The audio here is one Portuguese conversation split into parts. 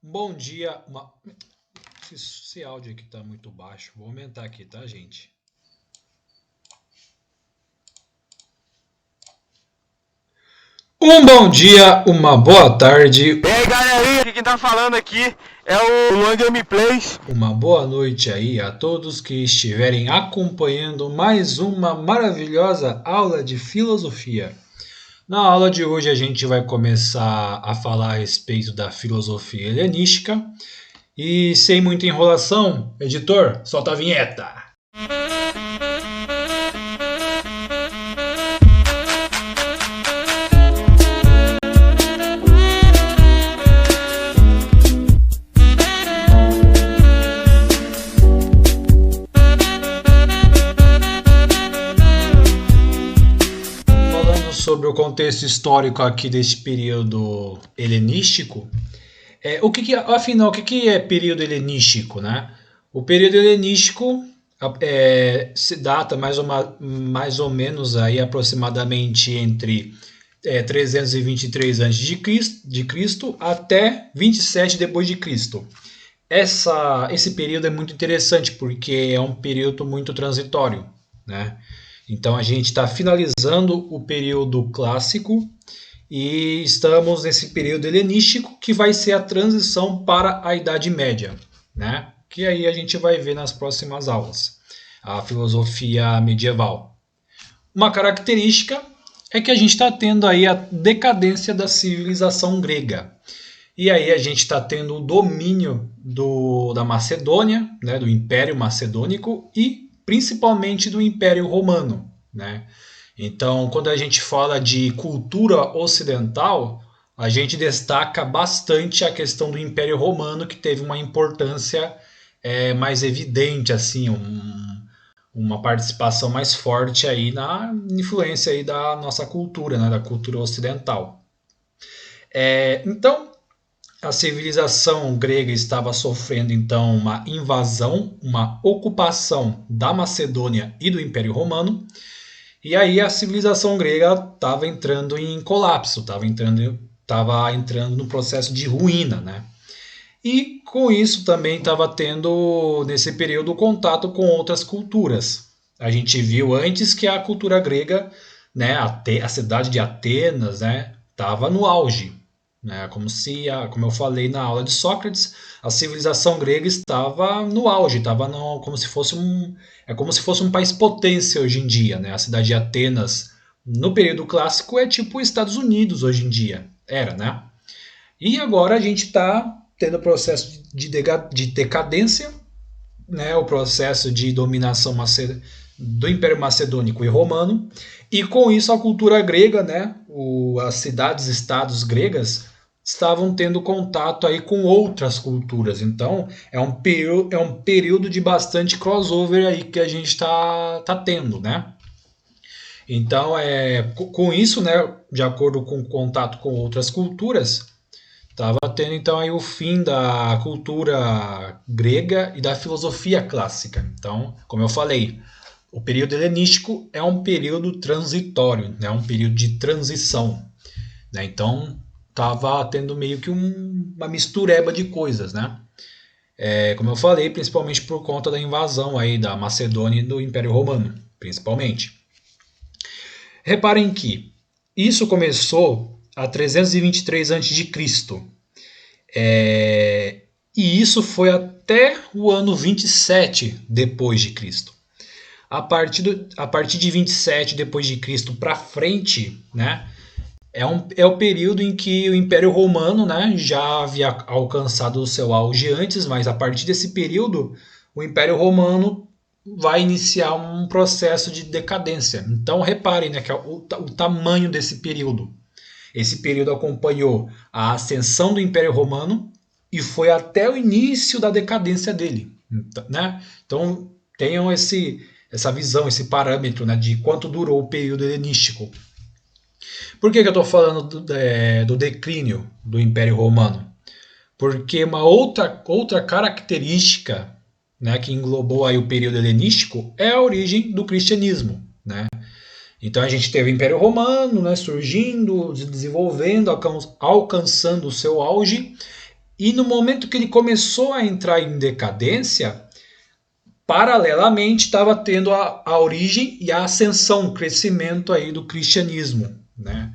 Bom dia, esse áudio aqui tá muito baixo. Vou aumentar aqui, tá, gente? Um bom dia, uma boa tarde. E aí, galerinha, quem tá falando aqui é o Luan Gameplays. Uma boa noite aí a todos que estiverem acompanhando mais uma maravilhosa aula de filosofia. Na aula de hoje a gente vai começar a falar a respeito da filosofia helenística. E sem muita enrolação, editor, solta a vinheta! Sobre o contexto histórico aqui deste período helenístico, afinal, o que é período helenístico, né? O período helenístico se data mais ou menos aí aproximadamente entre 323 a.C. até 27 depois de Cristo. Esse período é muito interessante porque é um período muito transitório, né? Então a gente está finalizando o período clássico e estamos nesse período helenístico que vai ser a transição para a Idade Média, né? Que aí a gente vai ver nas próximas aulas, a filosofia medieval. Uma característica é que a gente está tendo aí a decadência da civilização grega. E aí a gente está tendo o domínio da Macedônia, né, do Império Macedônico e principalmente do Império Romano, né? Então, quando a gente fala de cultura ocidental, a gente destaca bastante a questão do Império Romano, que teve uma importância mais evidente, assim, uma participação mais forte aí na influência aí da nossa cultura, né, da cultura ocidental. Então, a civilização grega estava sofrendo então uma invasão, uma ocupação da Macedônia e do Império Romano, e aí a civilização grega estava entrando em colapso, estava entrando no processo de ruína, né? E com isso também estava tendo nesse período contato com outras culturas. A gente viu antes que a cultura grega, né, a cidade de Atenas, né, estava no auge. Como eu falei na aula de Sócrates, a civilização grega estava no auge, como se fosse um país potência hoje em dia, né? A cidade de Atenas, no período clássico, é tipo os Estados Unidos hoje em dia, né? E agora a gente está tendo o processo de decadência, né? O processo de dominação do Império Macedônico e Romano, e com isso a cultura grega, né? As cidades-estados gregas estavam tendo contato aí com outras culturas. Então, é um período de bastante crossover aí que a gente está tendo, né? Então, com isso, né, de acordo com o contato com outras culturas, estava tendo então aí o fim da cultura grega e da filosofia clássica. Então, como eu falei, o período helenístico é um período transitório, né, um período de transição, né? Então, estava tendo meio que uma mistureba de coisas, né? Como eu falei, principalmente por conta da invasão aí da Macedônia e do Império Romano, principalmente. Reparem que isso começou a 323 a.C. E isso foi até o ano 27 depois de Cristo. A partir de 27 depois de Cristo para frente, né? É o período em que o Império Romano, né, já havia alcançado o seu auge antes, mas a partir desse período, o Império Romano vai iniciar um processo de decadência. Então, reparem, né, que é o tamanho desse período. Esse período acompanhou a ascensão do Império Romano e foi até o início da decadência dele, né? Então, tenham essa visão, esse parâmetro, né, de quanto durou o período helenístico. Por que eu estou falando do declínio do Império Romano? Porque uma outra característica, né, que englobou aí o período helenístico é a origem do cristianismo, né? Então a gente teve o Império Romano, né, surgindo, se desenvolvendo, alcançando o seu auge, E no momento que ele começou a entrar em decadência, paralelamente estava tendo a origem e a ascensão, o crescimento aí do cristianismo, né?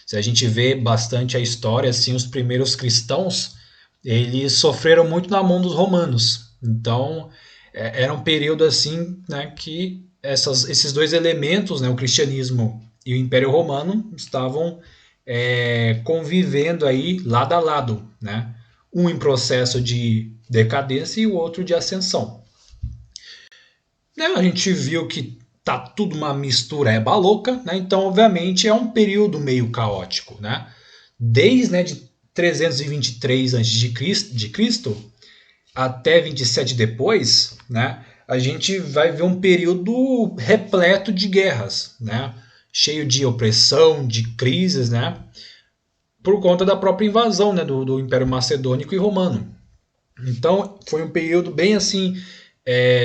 Se a gente vê bastante a história, assim, os primeiros cristãos, eles sofreram muito na mão dos romanos. Então, era um período assim, né, que esses dois elementos, né, o cristianismo e o Império Romano, estavam convivendo aí lado a lado, né? Um em processo de decadência e o outro de ascensão. Né, a gente viu que tá tudo uma mistureba louca, né? Então, obviamente, é um período meio caótico, né? Desde, né, de 323 a.C. até 27 depois, né? A gente vai ver um período repleto de guerras, né? Cheio de opressão, de crises, né? Por conta da própria invasão, né, do Império Macedônico e Romano. Então, foi um período bem assim,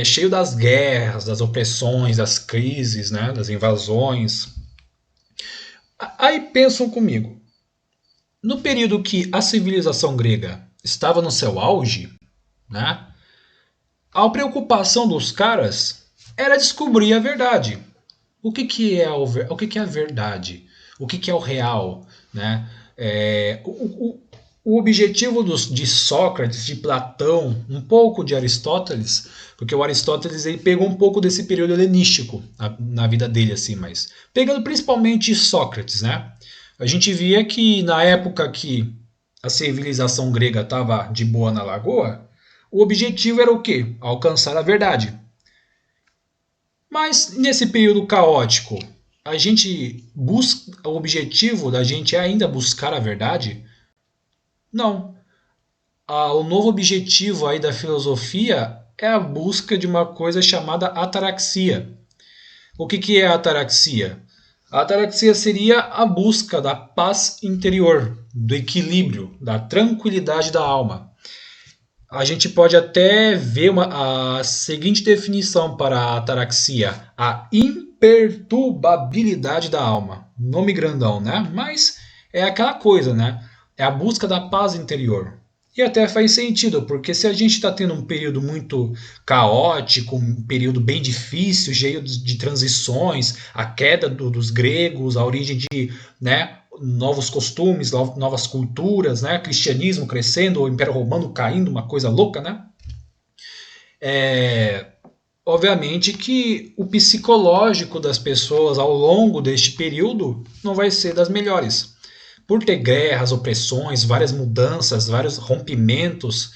cheio das guerras, das opressões, das crises, né, das invasões. Aí pensam comigo, no período que a civilização grega estava no seu auge, né, a preocupação dos caras era descobrir a verdade. O que é a verdade? O que é o real? Né? O objetivo de Sócrates, de Platão, um pouco de Aristóteles, porque o Aristóteles ele pegou um pouco desse período helenístico na vida dele, assim, mas pegando principalmente Sócrates, né? A gente via que na época que a civilização grega estava de boa na lagoa, o objetivo era o quê? Alcançar a verdade. Mas nesse período caótico, a gente busca, o objetivo da gente é ainda buscar a verdade? Não. O novo objetivo aí da filosofia é a busca de uma coisa chamada ataraxia. O que é a ataraxia? A ataraxia seria a busca da paz interior, do equilíbrio, da tranquilidade da alma. A gente pode até ver a seguinte definição para a ataraxia: a imperturbabilidade da alma. Nome grandão, né? Mas é aquela coisa, né? É a busca da paz interior. E até faz sentido, porque se a gente está tendo um período muito caótico, um período bem difícil, cheio de transições, a queda dos gregos, a origem de, né, novos costumes, novas culturas, né, cristianismo crescendo, o Império Romano caindo, uma coisa louca, né? Obviamente que o psicológico das pessoas ao longo deste período não vai ser das melhores. Por ter guerras, opressões, várias mudanças, vários rompimentos,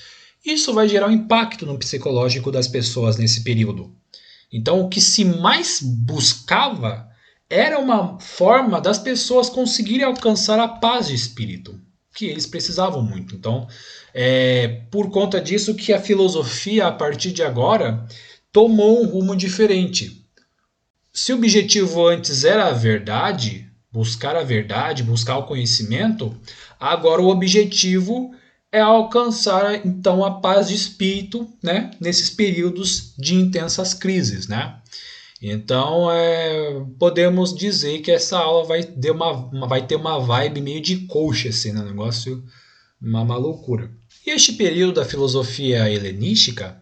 isso vai gerar um impacto no psicológico das pessoas nesse período. Então, o que se mais buscava era uma forma das pessoas conseguirem alcançar a paz de espírito, que eles precisavam muito. Então, por conta disso que a filosofia, a partir de agora, tomou um rumo diferente. Se o objetivo antes era a verdade, buscar o conhecimento, agora o objetivo é alcançar então a paz de espírito, né, nesses períodos de intensas crises, né? Então podemos dizer que essa aula vai ter uma vibe meio de coach, assim, né? Negócio, uma loucura. E este período da filosofia helenística,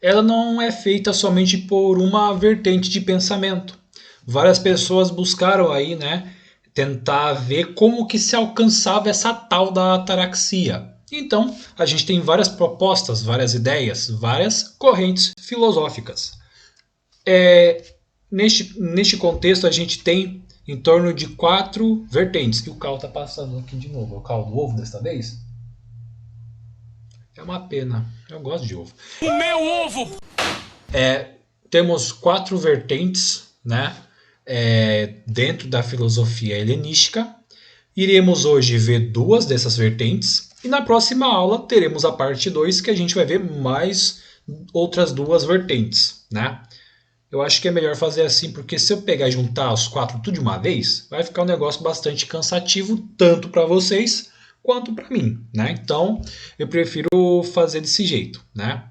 ela não é feita somente por uma vertente de pensamento. Várias pessoas buscaram aí, né, tentar ver como que se alcançava essa tal da ataraxia. Então, a gente tem várias propostas, várias ideias, várias correntes filosóficas. Neste contexto, a gente tem em torno de 4 vertentes. E o Cal está passando aqui de novo. É o Cal do ovo desta vez? É uma pena. Eu gosto de ovo. O meu ovo! Temos 4 vertentes, né? Dentro da filosofia helenística. Iremos hoje ver 2 dessas vertentes e na próxima aula teremos a parte 2 que a gente vai ver mais outras 2 vertentes, né? Eu acho que é melhor fazer assim, porque se eu pegar e juntar os 4 tudo de uma vez, vai ficar um negócio bastante cansativo, tanto para vocês quanto para mim, né? Então, eu prefiro fazer desse jeito, né?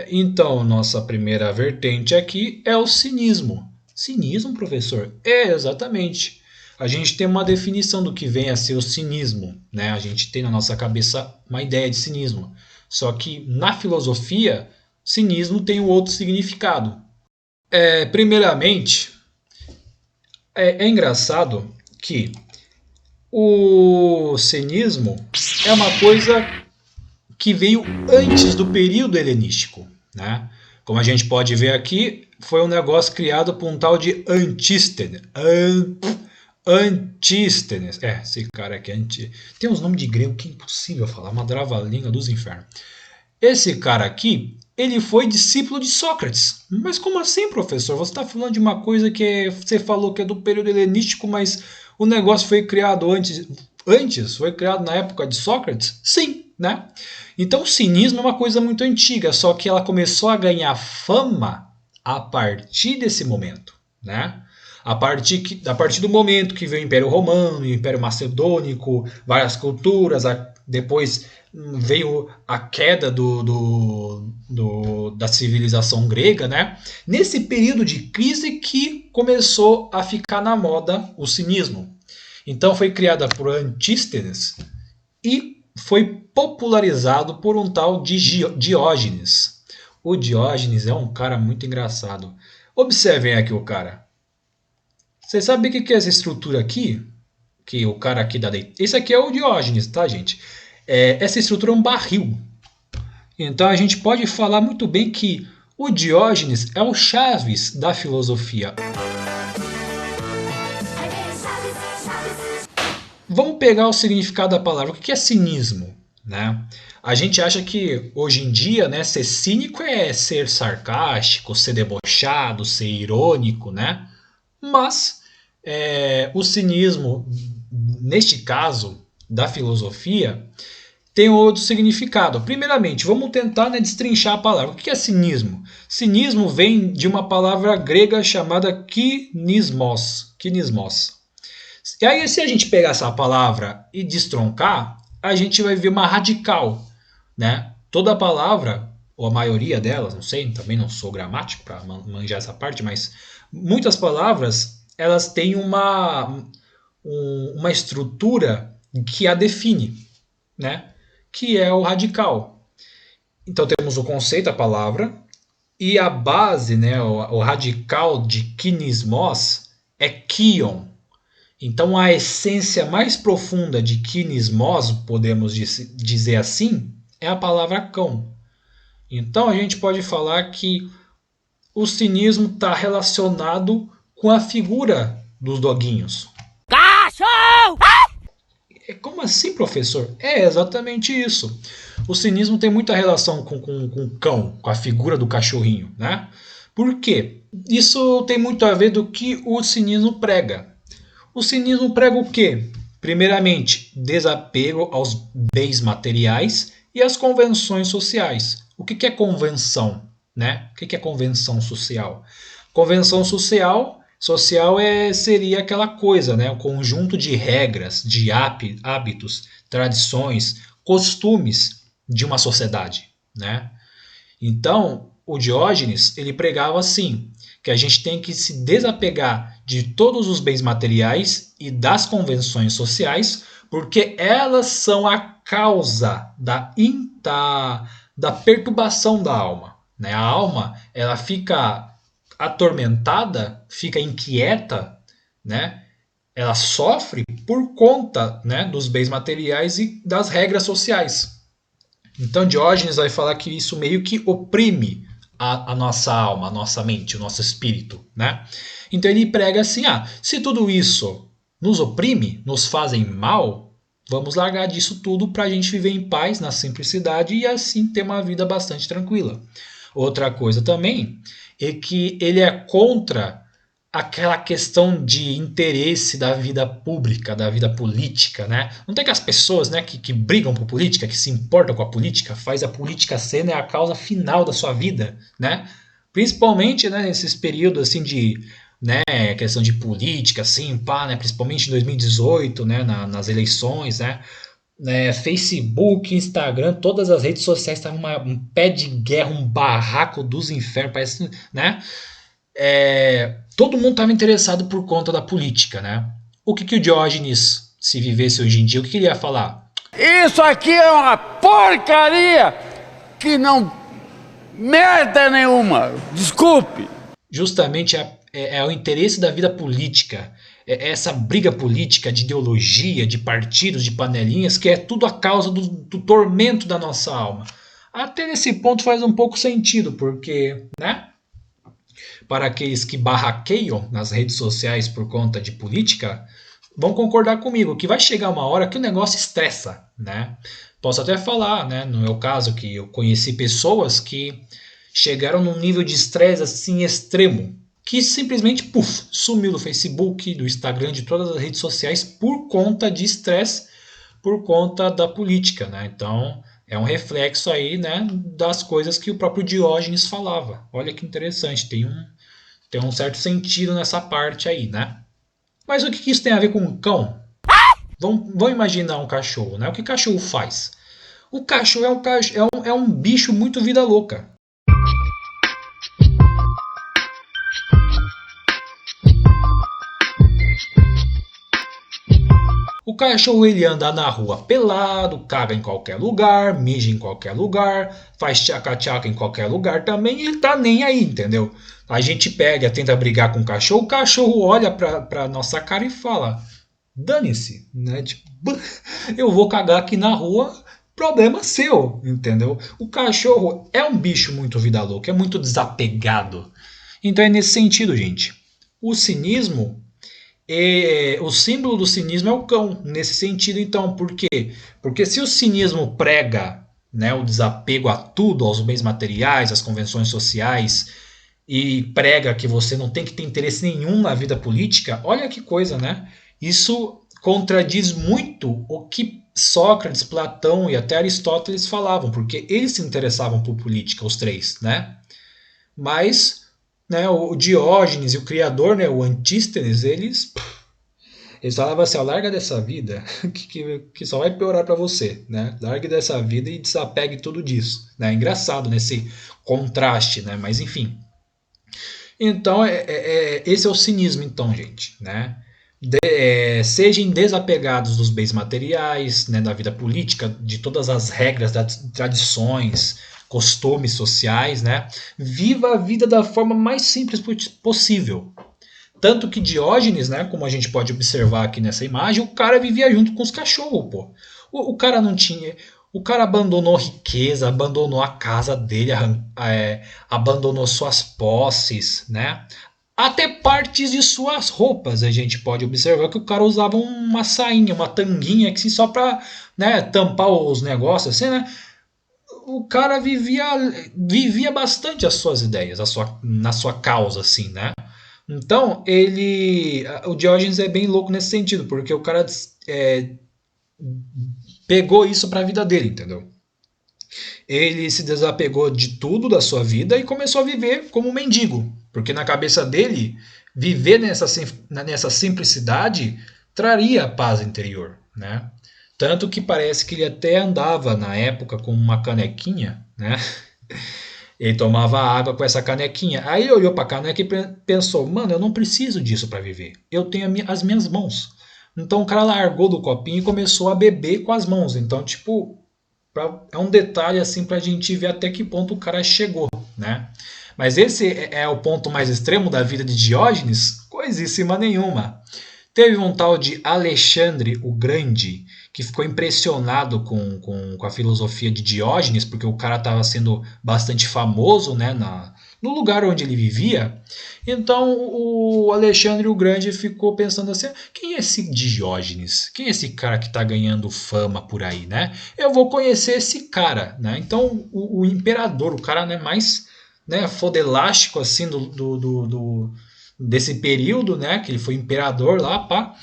Então, nossa primeira vertente aqui é o cinismo. Cinismo, professor? Exatamente. a gente tem uma definição do que vem a ser o cinismo, né? A gente tem na nossa cabeça uma ideia de cinismo. Só que na filosofia, cinismo tem um outro significado. Primeiramente, é engraçado que o cinismo é uma coisa que veio antes do período helenístico, né? Como a gente pode ver aqui, foi um negócio criado por um tal de Antístenes. Antístenes. Esse cara aqui tem uns nomes de grego que é impossível falar, uma trava-língua dos infernos. Esse cara aqui, ele foi discípulo de Sócrates. Mas como assim, professor? Você está falando de uma coisa que você falou que é do período helenístico, mas o negócio foi criado antes? Foi criado na época de Sócrates? Sim, né? Então o cinismo é uma coisa muito antiga, só que ela começou a ganhar fama a partir desse momento, né? A partir do momento que veio o Império Romano, o Império Macedônico, várias culturas, depois veio a queda da civilização grega, né? Nesse período de crise que começou a ficar na moda o cinismo. Então foi criada por Antístenes e foi popularizado por um tal de Diógenes. O Diógenes é um cara muito engraçado. Observem aqui o cara. Vocês sabem o que é essa estrutura aqui? Que o cara aqui dá. Esse aqui é o Diógenes, tá, gente? Essa estrutura é um barril. Então a gente pode falar muito bem que o Diógenes é o Chaves da filosofia. Vamos pegar o significado da palavra. O que é cinismo? Né? A gente acha que hoje em dia, né, ser cínico é ser sarcástico, ser debochado, ser irônico, né? Mas o cinismo, neste caso da filosofia, tem outro significado. Primeiramente, vamos tentar, né, destrinchar a palavra. O que é cinismo? Cinismo vem de uma palavra grega chamada kinismos. E aí, se a gente pegar essa palavra e destroncar, a gente vai ver uma radical, né? Toda palavra, ou a maioria delas, não sei, também não sou gramático para manjar essa parte, mas muitas palavras, elas têm uma estrutura que a define, né? Que é o radical. Então temos o conceito, a palavra, e a base, né, o radical de kinismos é kion. Então a essência mais profunda de kinismos, podemos dizer assim, é a palavra cão. Então a gente pode falar que o cinismo está relacionado com a figura dos doguinhos. Cachorro! Como assim, professor? É exatamente isso. O cinismo tem muita relação com o cão, com a figura do cachorrinho, né? Por quê? Isso tem muito a ver do que o cinismo prega. O cinismo prega o quê? Primeiramente, desapego aos bens materiais e às convenções sociais. O que é convenção? Né? O que é convenção social? Convenção social seria aquela coisa, né? Um conjunto de regras, de hábitos, tradições, costumes de uma sociedade, né? Então, o Diógenes, ele pregava assim, que a gente tem que se desapegar de todos os bens materiais e das convenções sociais, porque elas são a causa da perturbação da alma, né? A alma, ela fica atormentada, fica inquieta, né? Ela sofre por conta, né, dos bens materiais e das regras sociais. Então Diógenes vai falar que isso meio que oprime a nossa alma, a nossa mente, o nosso espírito, né? Então ele prega assim, se tudo isso nos oprime, nos fazem mal, vamos largar disso tudo para a gente viver em paz, na simplicidade e assim ter uma vida bastante tranquila. Outra coisa também é que ele é contra aquela questão de interesse da vida pública, da vida política, né? Não tem aquelas pessoas, né, que brigam por política, que se importam com a política, faz a política ser, né, a causa final da sua vida, né? Principalmente, né, nesses períodos assim de, né, questão de política, assim, né, principalmente em 2018, né, nas eleições, né? Facebook, Instagram, todas as redes sociais estavam um pé de guerra, um barraco dos infernos, parece, né? Todo mundo estava interessado por conta da política, né? o que o Diógenes, se vivesse hoje em dia, o que ele ia falar? Isso aqui é uma porcaria que não... merda nenhuma, desculpe. Justamente é o interesse da vida política, é essa briga política de ideologia, de partidos, de panelinhas, que é tudo a causa do tormento da nossa alma. Até nesse ponto faz um pouco sentido, porque, né? Para aqueles que barraqueiam nas redes sociais por conta de política, vão concordar comigo que vai chegar uma hora que o negócio estressa, né? Posso até falar, né, no meu caso, que eu conheci pessoas que chegaram num nível de estresse assim extremo, que simplesmente sumiu do Facebook, do Instagram, de todas as redes sociais por conta de estresse, por conta da política, né? Então é um reflexo aí, né, das coisas que o próprio Diógenes falava. Olha que interessante, tem um certo sentido nessa parte aí, né? Mas o que isso tem a ver com um cão? Vamos imaginar um cachorro, né? O que cachorro faz? O cachorro é um bicho muito vida louca. O cachorro ele anda na rua pelado, caga em qualquer lugar, mija em qualquer lugar, faz tchaca-tchaca em qualquer lugar também, e ele tá nem aí, entendeu? A gente pega, tenta brigar com o cachorro olha pra nossa cara e fala, dane-se, né? Tipo, eu vou cagar aqui na rua, problema seu, entendeu? O cachorro é um bicho muito vida louca, é muito desapegado. Então é nesse sentido, gente. O cinismo... o símbolo do cinismo é o cão, nesse sentido, então. Por quê? Porque se o cinismo prega, né, o desapego a tudo, aos bens materiais, às convenções sociais, e prega que você não tem que ter interesse nenhum na vida política, olha que coisa, né? Isso contradiz muito o que Sócrates, Platão e até Aristóteles falavam, porque eles se interessavam por política, os três, né? Mas... né, o Diógenes e o criador, né, o Antístenes, eles falavam assim, larga dessa vida que só vai piorar para você, né? Largue dessa vida e desapegue tudo disso, né? Engraçado nesse contraste, né? Mas enfim. Então esse é o cinismo, então, gente, né? Sejam desapegados dos bens materiais, né, da vida política, de todas as regras, das tradições, costumes sociais, né? Viva a vida da forma mais simples possível. Tanto que Diógenes, né, como a gente pode observar aqui nessa imagem, o cara vivia junto com os cachorros, pô. O cara não tinha... O cara abandonou riqueza, abandonou a casa dele, abandonou suas posses, né? Até partes de suas roupas a gente pode observar que o cara usava uma sainha, uma tanguinha, assim, só para, né, tampar os negócios, assim, né? O cara vivia bastante as suas ideias, na sua causa, assim, né? Então, o Diógenes é bem louco nesse sentido, porque o cara pegou isso para a vida dele, entendeu? Ele se desapegou de tudo da sua vida e começou a viver como um mendigo, porque na cabeça dele, viver nessa simplicidade traria paz interior, né? Tanto que parece que ele até andava na época com uma canequinha, né? Ele tomava água com essa canequinha. Aí ele olhou para a caneca e pensou, mano, eu não preciso disso para viver. Eu tenho as minhas mãos. Então o cara largou do copinho e começou a beber com as mãos. Então, tipo, é um detalhe assim para a gente ver até que ponto o cara chegou, né? Mas esse é o ponto mais extremo da vida de Diógenes? Coisíssima nenhuma. Teve um tal de Alexandre o Grande, que ficou impressionado com a filosofia de Diógenes, porque o cara estava sendo bastante famoso, né, no lugar onde ele vivia. Então o Alexandre o Grande ficou pensando assim, quem é esse Diógenes? Quem é esse cara que está ganhando fama por aí, né? Eu vou conhecer esse cara, né? Então o imperador, o cara, né, mais, né, fodelástico assim desse período, né, que ele foi imperador lá, pá,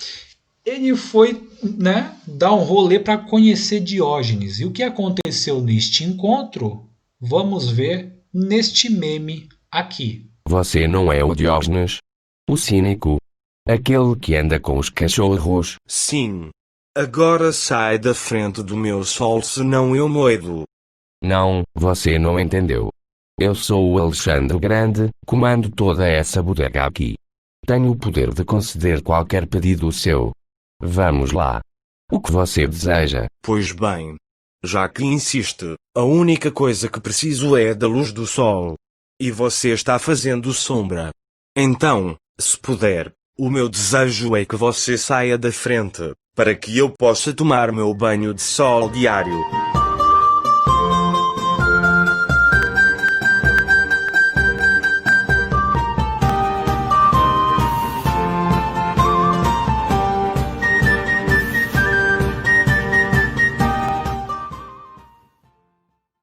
ele foi, né, dar um rolê para conhecer Diógenes. E o que aconteceu neste encontro? Vamos ver neste meme aqui. Você não é o Diógenes? O cínico? Aquele que anda com os cachorros? Sim. Agora sai da frente do meu sol, senão eu moido. Não, você não entendeu. Eu sou o Alexandre Grande, comando toda essa bodega aqui. Tenho o poder de conceder qualquer pedido seu. Vamos lá. O que você deseja? Pois bem, já que insiste, a única coisa que preciso é da luz do sol. E você está fazendo sombra. Então, se puder, o meu desejo é que você saia da frente, para que eu possa tomar meu banho de sol diário.